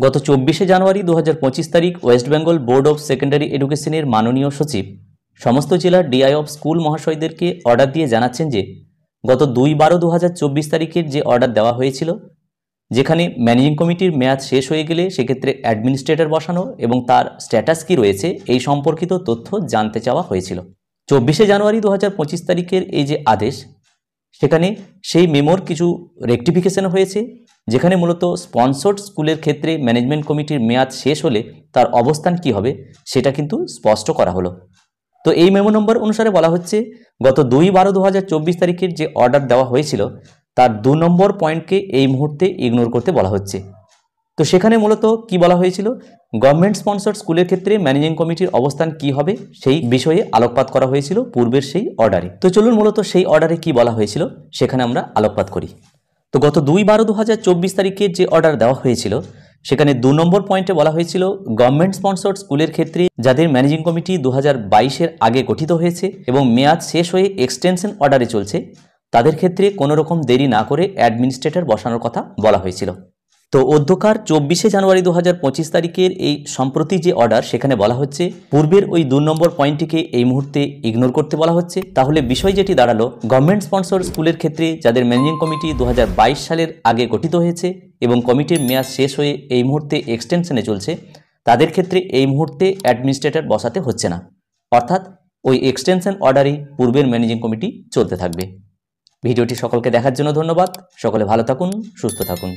গত 24শে জানুয়ারি 2025 তারিখ West Bengal board of secondary এডুকেশনের মাননীয় সচিব সমস্ত জেলার ডিআই অফ স্কুল মহাশয়দেরকে অর্ডার দিয়ে জানাচ্ছেন যে গত 2/12/2024 তারিখের যে অর্ডার দেওয়া হয়েছিল, যেখানে ম্যানেজিং কমিটির মেয়াদ শেষ হয়ে গেলে সেক্ষেত্রে অ্যাডমিনিস্ট্রেটর বসানো এবং তার স্ট্যাটাস কী রয়েছে এই সম্পর্কিত তথ্য জানতে চাওয়া হয়েছিল। 24শে জানুয়ারি 2025 তারিখের এই যে আদেশ, সেখানে সেই মেমোর কিছু রেকটিফিকেশন হয়েছে, যেখানে মূলত স্পন্সর্ড স্কুলের ক্ষেত্রে ম্যানেজমেন্ট কমিটির মেয়াদ শেষ হলে তার অবস্থান কি হবে সেটা কিন্তু স্পষ্ট করা হলো। তো এই মেমো নম্বর অনুসারে বলা হচ্ছে, গত 2/12/2024 তারিখের যে অর্ডার দেওয়া হয়েছিল তার 2 নম্বর পয়েন্টকে এই মুহূর্তে ইগনোর করতে বলা হচ্ছে। তো সেখানে মূলত কি বলা হয়েছিল, গভর্নমেন্ট স্পন্সর্ড স্কুলের ক্ষেত্রে ম্যানেজিং কমিটির অবস্থান কি হবে সেই বিষয়ে আলোকপাত করা হয়েছিল পূর্বের সেই অর্ডারে। তো চলুন মূলত সেই অর্ডারে কি বলা হয়েছিল সেখানে আমরা আলোকপাত করি। তো গত 2/12/2024 তারিখের যে অর্ডার দেওয়া হয়েছিল সেখানে 2 নম্বর পয়েন্টে বলা হয়েছিল, গভর্নমেন্ট স্পন্সর্ড স্কুলের ক্ষেত্রে যাদের ম্যানেজিং কমিটি 2022-এর আগে গঠিত হয়েছে এবং মেয়াদ শেষ হয়ে এক্সটেনশন অর্ডারে চলছে, তাদের ক্ষেত্রে কোনো রকম দেরি না করে অ্যাডমিনিস্ট্রেটর বসানোর কথা বলা হয়েছিল। তো অধ্যকার 24শে জানুয়ারি 2025 তারিখের এই সম্প্রতি যে অর্ডার, সেখানে বলা হচ্ছে পূর্বের ওই 2 নম্বর পয়েন্টটিকে এই মুহূর্তে ইগনোর করতে বলা হচ্ছে। তাহলে বিষয় যেটি দাঁড়ালো, গভর্নমেন্ট স্পন্সর স্কুলের ক্ষেত্রে যাদের ম্যানেজিং কমিটি 2022 সালের আগে গঠিত হয়েছে এবং কমিটির মেয়াদ শেষ হয়ে এই মুহূর্তে এক্সটেনশনে চলছে, তাদের ক্ষেত্রে এই মুহূর্তে অ্যাডমিনিস্ট্রেটর বসাতে হচ্ছে না, অর্থাৎ ওই এক্সটেনশন অর্ডারেই পূর্বের ম্যানেজিং কমিটি চলতে থাকবে। ভিডিওটি সকলকে দেখার জন্য ধন্যবাদ। সকলে ভালো থাকুন, সুস্থ থাকুন।